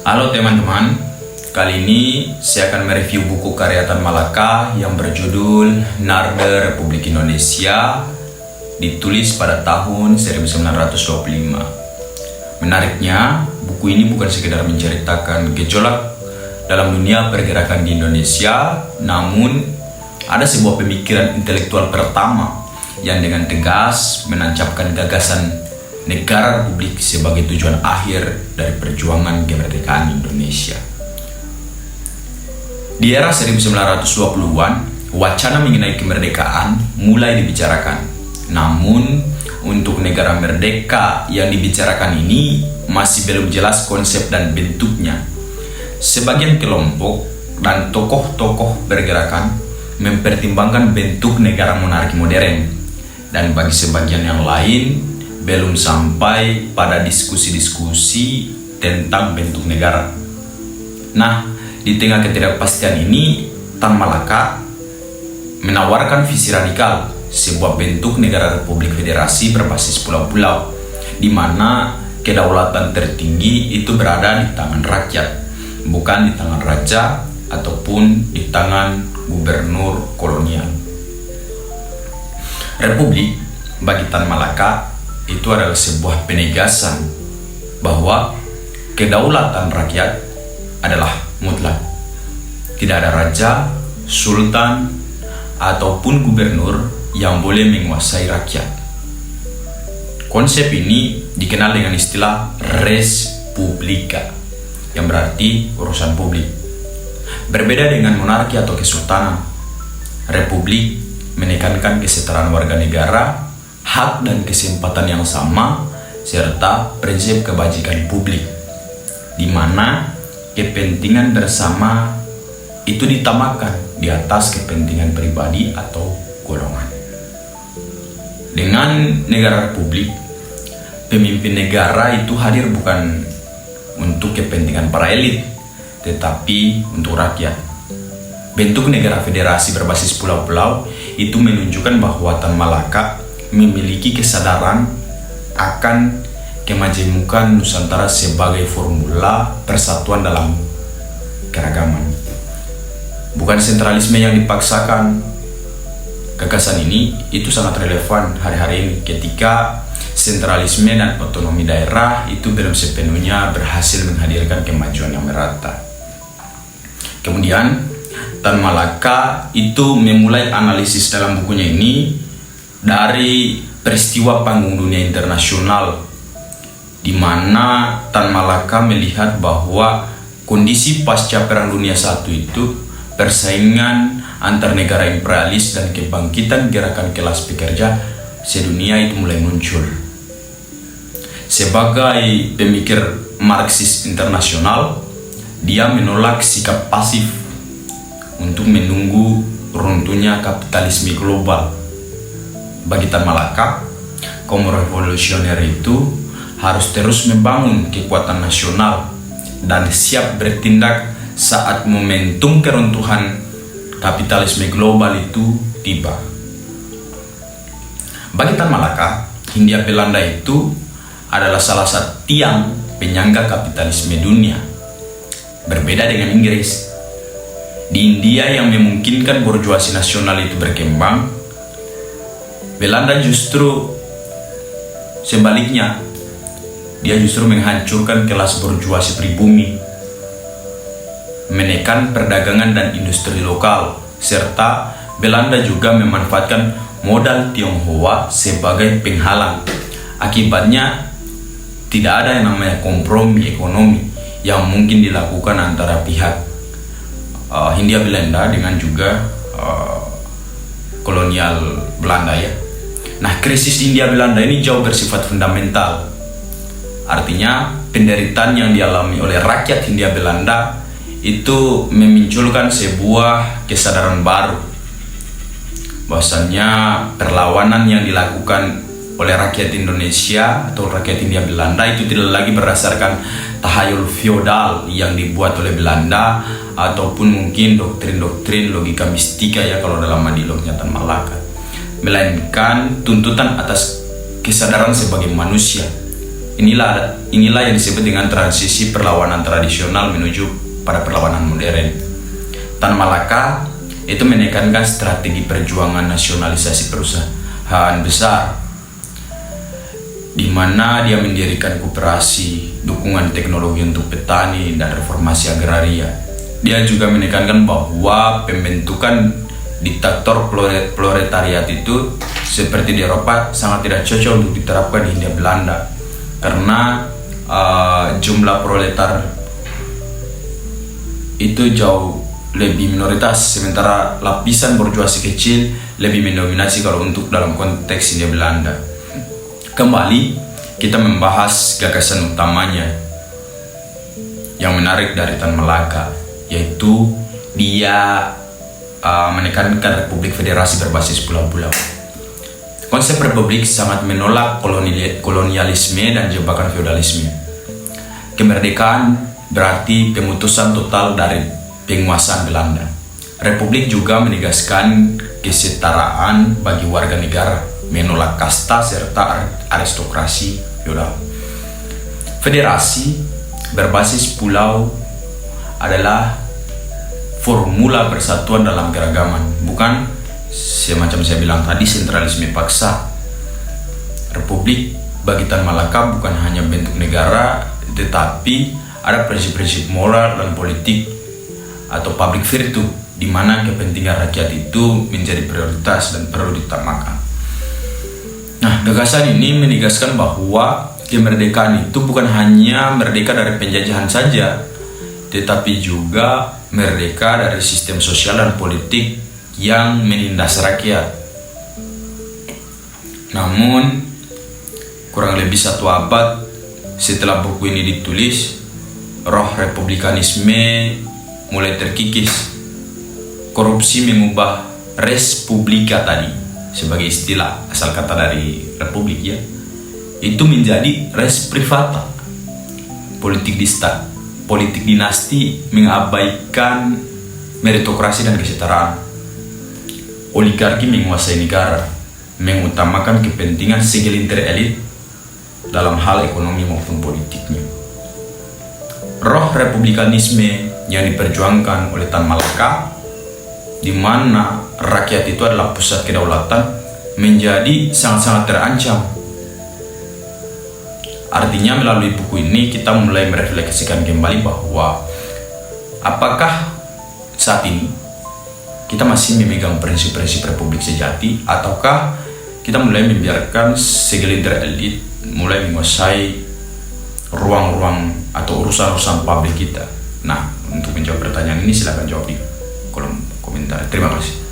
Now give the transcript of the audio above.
Halo teman-teman, kali ini saya akan mereview buku karya Tan Malaka yang berjudul Narda Republik Indonesia, ditulis pada tahun 1925. Menariknya, buku ini bukan sekedar menceritakan gejolak dalam dunia pergerakan di Indonesia, namun ada sebuah pemikiran intelektual pertama yang dengan tegas menancapkan gagasan negara republik sebagai tujuan akhir dari perjuangan kemerdekaan Indonesia. Di era 1920-an, wacana mengenai kemerdekaan mulai dibicarakan. Namun, untuk negara merdeka yang dibicarakan ini masih belum jelas konsep dan bentuknya. Sebagian kelompok dan tokoh-tokoh bergerakan mempertimbangkan bentuk negara monarki modern, dan bagi sebagian yang lain belum sampai pada diskusi-diskusi tentang bentuk negara. Nah, di tengah ketidakpastian ini, Tan Malaka menawarkan visi radikal, sebuah bentuk negara republik federasi berbasis pulau-pulau, di mana kedaulatan tertinggi itu berada di tangan rakyat, bukan di tangan raja ataupun di tangan gubernur kolonial. Republik bagi Tan Malaka itu adalah sebuah penegasan bahwa kedaulatan rakyat adalah mutlak. Tidak ada raja, sultan, ataupun gubernur yang boleh menguasai rakyat. Konsep ini dikenal dengan istilah res publica, yang berarti urusan publik. Berbeda dengan monarki atau kesultanan, republik menekankan kesetaraan warga negara, hak dan kesempatan yang sama, serta prinsip kebajikan publik, di mana kepentingan bersama itu ditamakan di atas kepentingan pribadi atau golongan. Dengan negara republik, pemimpin negara itu hadir bukan untuk kepentingan para elit, tetapi untuk rakyat. Bentuk negara federasi berbasis pulau-pulau itu menunjukkan bahwa Tan Malaka memiliki kesadaran akan kemajemukan Nusantara sebagai formula persatuan dalam keragaman, bukan sentralisme yang dipaksakan. Gagasan ini itu sangat relevan hari-hari ini ketika sentralisme dan otonomi daerah itu belum sepenuhnya berhasil menghadirkan kemajuan yang merata. Kemudian Tan Malaka itu memulai analisis dalam bukunya ini dari peristiwa panggung dunia internasional, di mana Tan Malaka melihat bahwa kondisi pasca Perang Dunia I itu persaingan antar negara imperialis dan kebangkitan gerakan kelas pekerja sedunia itu mulai muncul. Sebagai pemikir Marxis internasional, dia menolak sikap pasif untuk menunggu runtuhnya kapitalisme global. Bagi Tan Malaka, kaum revolusioner itu harus terus membangun kekuatan nasional dan siap bertindak saat momentum keruntuhan kapitalisme global itu tiba. Bagi Tan Malaka, Hindia Belanda itu adalah salah satu tiang penyangga kapitalisme dunia. Berbeda dengan Inggris, di India yang memungkinkan borjuasi nasional itu berkembang, Belanda justru sebaliknya, dia justru menghancurkan kelas borjuasi pribumi, menekan perdagangan dan industri lokal, serta Belanda juga memanfaatkan modal Tionghoa sebagai penghalang. Akibatnya, tidak ada yang namanya kompromi ekonomi yang mungkin dilakukan antara pihak Hindia Belanda dengan juga kolonial Belanda ya. Nah, krisis Hindia Belanda ini jauh bersifat fundamental. Artinya, penderitaan yang dialami oleh rakyat Hindia Belanda itu memunculkan sebuah kesadaran baru bahwasannya perlawanan yang dilakukan oleh rakyat Indonesia atau rakyat Hindia Belanda itu tidak lagi berdasarkan tahayul feodal yang dibuat oleh Belanda ataupun mungkin doktrin-doktrin logika mistika ya kalau dalam madilognya Tan Malaka, melainkan tuntutan atas kesadaran sebagai manusia Inilah yang disebut dengan transisi perlawanan tradisional menuju pada perlawanan modern. Tan Malaka itu menekankan strategi perjuangan nasionalisasi perusahaan besar, di mana dia mendirikan koperasi, dukungan teknologi untuk petani, dan reformasi agraria. Dia juga menekankan bahwa pembentukan diktator proletariat itu seperti di Eropa sangat tidak cocok untuk diterapkan di Hindia Belanda, karena jumlah proletar itu jauh lebih minoritas, sementara lapisan borjuasi kecil lebih mendominasi kalau untuk dalam konteks Hindia Belanda. Kembali kita membahas gagasan utamanya yang menarik dari Tan Malaka, yaitu dia menekankan Republik Federasi berbasis pulau-pulau. Konsep republik sangat menolak kolonialisme dan jebakan feodalisme. Kemerdekaan berarti pemutusan total dari penguasaan Belanda. Republik juga menegaskan kesetaraan bagi warga negara, menolak kasta serta aristokrasi feodal. Federasi berbasis pulau adalah formula persatuan dalam keragaman, bukan semacam saya bilang tadi sentralisme paksa. Republik bagi Tan Malaka bukan hanya bentuk negara, tetapi ada prinsip-prinsip moral dan politik atau public virtue, di mana kepentingan rakyat itu menjadi prioritas dan perlu diutamakan. Nah, gagasan ini menegaskan bahwa kemerdekaan itu bukan hanya merdeka dari penjajahan saja, tetapi juga merdeka dari sistem sosial dan politik yang menindas rakyat. Namun, kurang lebih 1 abad setelah buku ini ditulis, roh republikanisme mulai terkikis. Korupsi mengubah res publica tadi sebagai istilah asal kata dari republik ya, itu menjadi res privata. Politik dinasti mengabaikan meritokrasi dan kesetaraan. Oligarki menguasai negara, mengutamakan kepentingan segelintir elit dalam hal ekonomi maupun politiknya. Roh republikanisme yang diperjuangkan oleh Tan Malaka, di mana rakyat itu adalah pusat kedaulatan, menjadi sangat-sangat terancam. Artinya melalui buku ini kita mulai merefleksikan kembali bahwa apakah saat ini kita masih memegang prinsip-prinsip republik sejati, ataukah kita mulai membiarkan segelintir elit mulai menguasai ruang-ruang atau urusan-urusan publik kita. Nah, untuk menjawab pertanyaan ini silakan jawab di kolom komentar. Terima kasih.